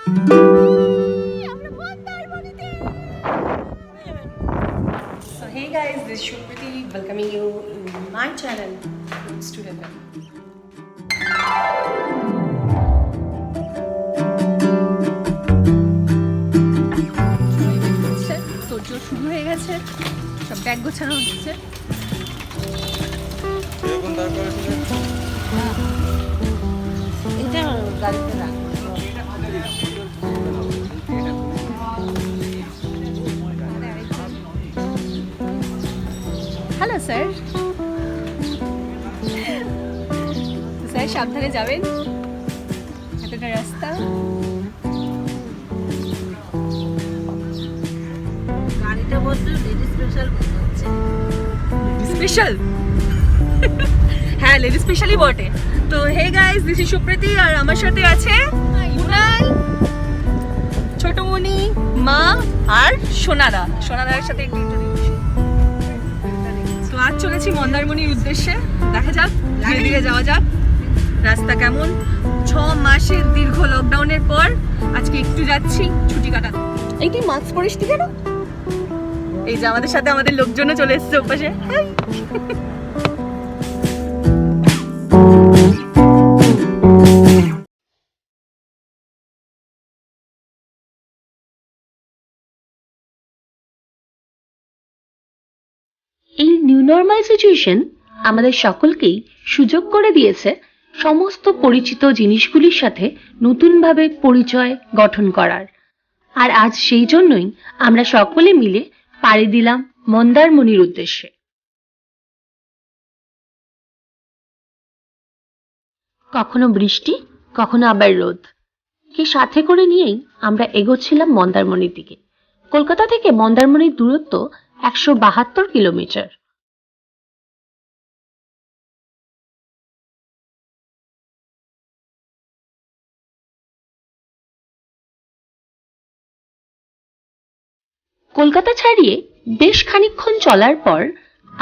So hey guys, this is Shukriti welcoming you in my channel, Roots to Heaven. তোর শুরু হয়ে গেছে, সব ব্যাগ গোছানো হচ্ছে। এটা গাড়িতে রাখবো। হ্যালো স্যার, স্যার সাবধানে যাবেন, এতটা রাস্তা। গাড়িটা বলতে লেডি স্পেশাল হচ্ছে। স্পেশাল? হ্যাঁ, লেডি স্পেশালই বটে। তো hey guys, this is Supriti আর আমার সাথে আছে মুনাল, ছোটমণি, মা আর সোনাদার সাথে একটু ইন্টারভিউ। তো আজ চলেছি মন্দারমণির উদ্দেশ্যে, দেখা যাক ধীরে ধীরে যাওয়া যাক রাস্তা কেমন। 6 মাসের দীর্ঘ লকডাউনের পর আজকে একটু যাচ্ছি ছুটি কাটাতে। এই কি মাস্ক পরিস কেন? এই যে আমাদের সাথে আমাদের লোকজনও চলে এসেছে ওপাশে। এই নিউ নর্মাল সিচুয়েশন আমাদের সকলকেই সুযোগ করে দিয়েছে সমস্ত পরিচিত জিনিসগুলির সাথে নতুনভাবে পরিচয় গঠন করার। আর আজ সেই জন্যই আমরা সকলে মিলে পাড়ি দিলাম মন্দারমণির উদ্দেশ্যে। কখনো বৃষ্টি, কখনো আবার রোদ কে সাথে করে নিয়েই আমরা এগোচ্ছিলাম মন্দারমণির দিকে। কলকাতা থেকে মন্দারমণির দূরত্ব 172 কিলোমিটার। কলকাতা ছাড়িয়ে বেশ খানিকক্ষণ চলার পর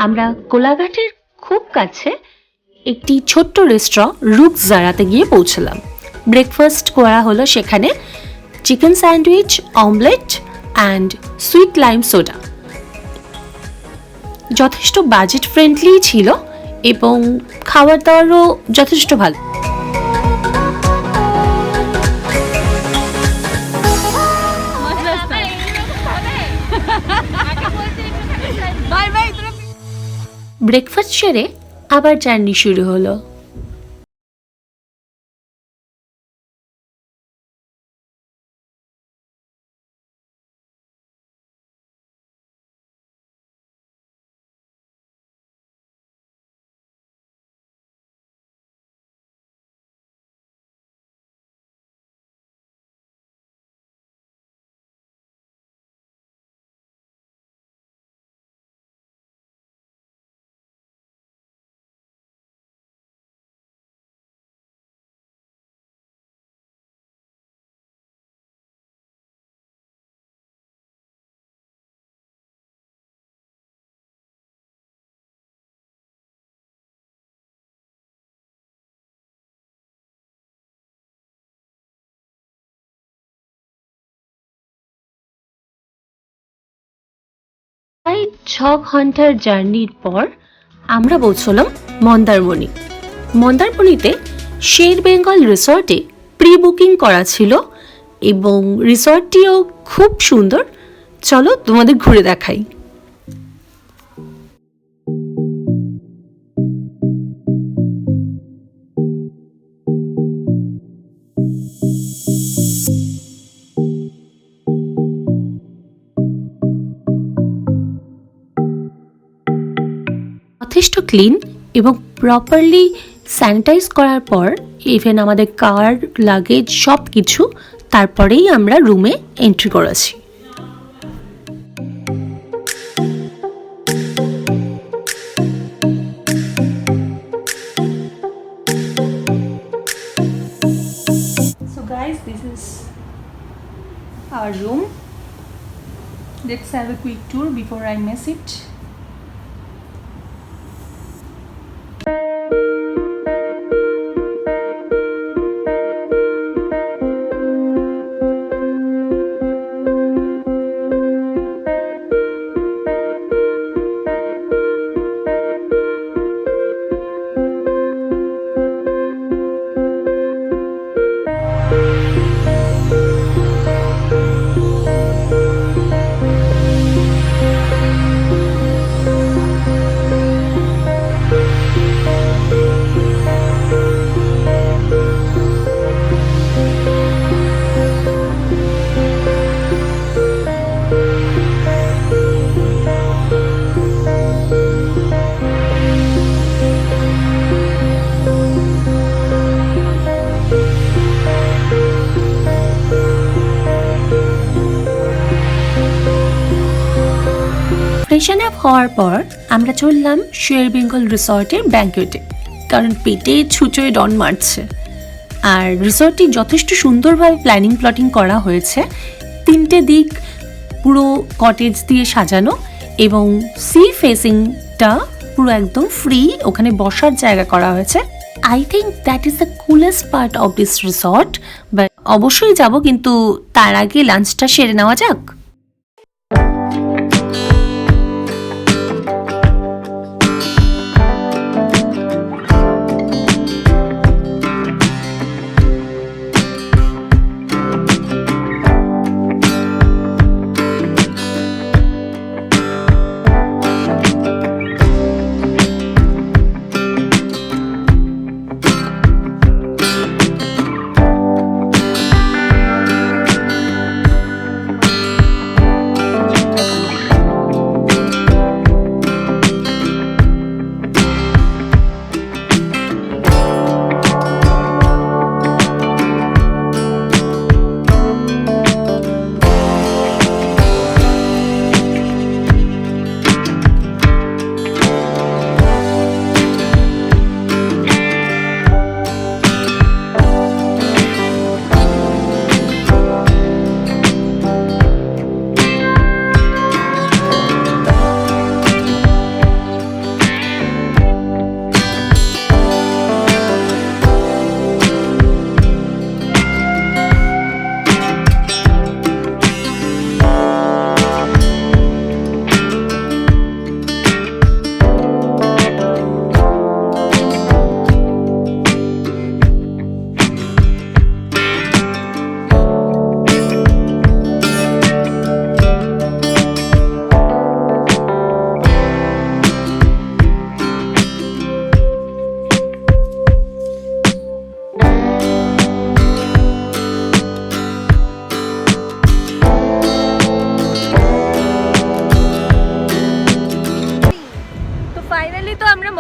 আমরা কোলাঘাটের খুব কাছে একটি ছোট্ট রেস্টুরেন্ট রুকস জারাতে গিয়ে পৌঁছলাম। ব্রেকফাস্ট করা হলো সেখানে chicken sandwich, omelette and sweet lime soda. যথেষ্ট বাজেট ফ্রেন্ডলি ছিল এবং খাবার দাবারও যথেষ্ট ভালো। ব্রেকফাস্ট সেরে আবার জার্নি শুরু হলো। প্রায় 6 ঘন্টার জার্নির পর আমরা পৌঁছলাম মন্দারমণি। মন্দারমণিতে শের বেঙ্গল রিসর্টে প্রি বুকিং করা ছিল এবং রিসর্টটিও খুব সুন্দর। চলো তোমাদের ঘুরে দেখাই। যথেষ্ট ক্লিন এবং প্রপারলি স্যানিটাইজ করার পর ইভেন আমাদের কার, লাগেজ সব কিছু তারপরেই আমরা রুমে এন্ট্রি করেছি। So guys, this is our room. Let's have a quick tour before I miss it. হওয়ার পর আমরা চললাম শের বেঙ্গল রিসর্টের ব্যাঙ্কোয়েটে, কারণ পেটে ছুঁচোয় ডন মারছে। আর রিসর্টটি যথেষ্ট সুন্দরভাবে প্ল্যাটিং করা হয়েছে। 3টে দিক পুরো কটেজ দিয়ে সাজানো এবং সি ফেসিংটা পুরো একদম ফ্রি, ওখানে বসার জায়গা করা হয়েছে। I think that is the coolest part of this resort. But অবশ্যই যাব, কিন্তু তার আগে লাঞ্চটা সেরে নেওয়া যাক।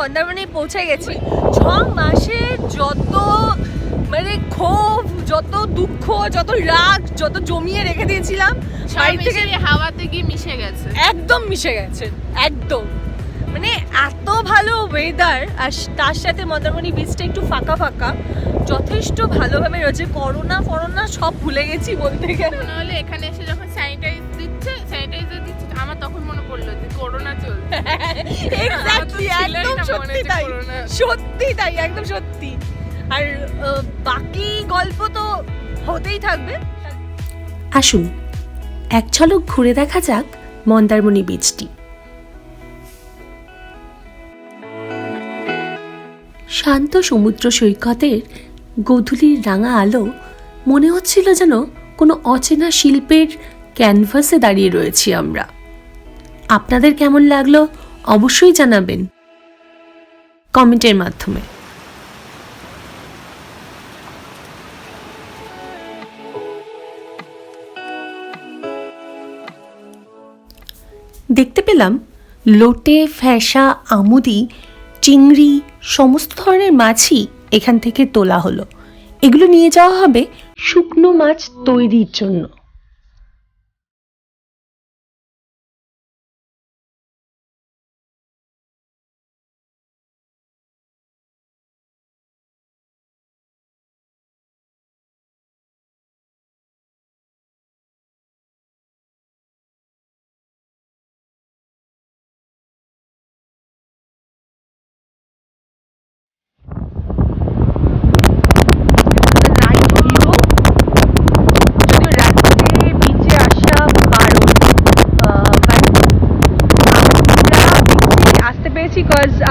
মন্দারমণি পৌঁছে গেছি। 6 মাসে যত মানে ক্ষোভ, যত দুঃখ, যত রাগ, যত জমিয়ে রেখে দিয়েছিলাম বাড়ি থেকে হাওয়াতে গিয়ে মিশে গেছে, একদম মিশে গেছে একদম। মানে এত ভালো ওয়েদার, আর তার সাথে মন্দারমণি বিচটা একটু ফাঁকা ফাঁকা, যথেষ্ট ভালোভাবে রয়েছে। করোনা ফরোনা সব ভুলে গেছি বলতে গেলে। নাহলে এখানে এসে যখন স্যানিটাইজার দিচ্ছে আমার তখন মনে পড়লো যে করোনা চলছে। এক্স্যাক্টলি, একদম সত্যি তাই, সত্যি তাই, একদম সত্যি। আর বাকি গল্প তো হতেই থাকবে। আসুন এক ঝলক ঘুরে দেখা যাক মন্দারমণি বিচটি। শান্ত সমুদ্র সৈকতের গোধূলির রাঙা আলো মনে হচ্ছিল যেন কোনো অচেনা শিল্পের ক্যানভাসে দাঁড়িয়ে রয়েছি আমরা। আপনাদের কেমন লাগলো অবশ্যই জানাবেন কমেন্টের মাধ্যমে। দেখতে পেলাম লোটে, ফ্যাসা, আমুদি, চিংড়ি সমস্ত ধরনের মাছই এখান থেকে তোলা হলো। এগুলো নিয়ে যাওয়া হবে শুকনো মাছ তৈরির জন্য।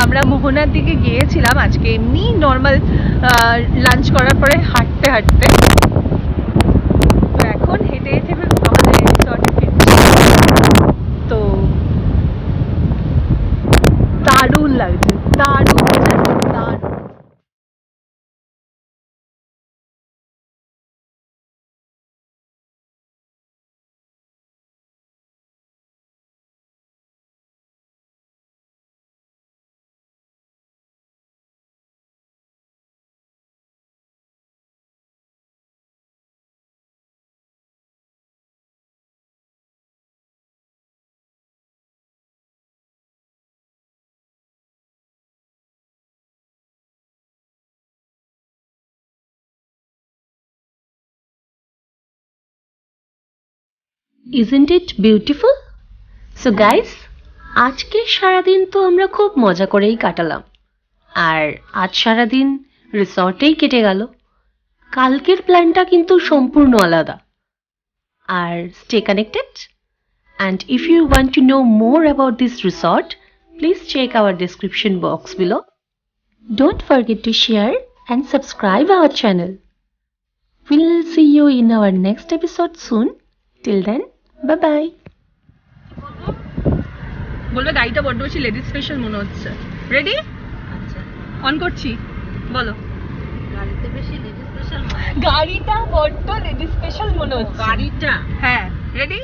আমরা মোহনার দিকে গিয়েছিলাম আজকে এমনি নর্মাল লাঞ্চ করার পরে হাঁটতে হাঁটতে। তো এখন হেঁটে হেঁটে আমাদের রিসর্টে ফিরছি। তো দারুণ লাগছে, দারুণ। Isn't it beautiful? So guys, আজকের সারাদিন তো আমরা খুব মজা করেই কাটালাম, আর আজ সারাদিন রিসর্টেই কেটে গেল। কালকের প্ল্যানটা কিন্তু সম্পূর্ণ আলাদা। আর stay connected, and if you want to know more about this resort, please check our description box below. Don't forget to share and subscribe our channel. We'll see you in our next episode soon. Till then, bye bye. বলবে গাড়িটা বড্ড বেশি ladies special মনে হচ্ছে। Ready? আচ্ছা, on করছি, বলো। গাড়িতে বেশি লেডিস স্পেশাল গাড়িটা বড্ড লেডিস স্পেশাল মনে হচ্ছে। গাড়িটা হ্যাঁ, রেডি?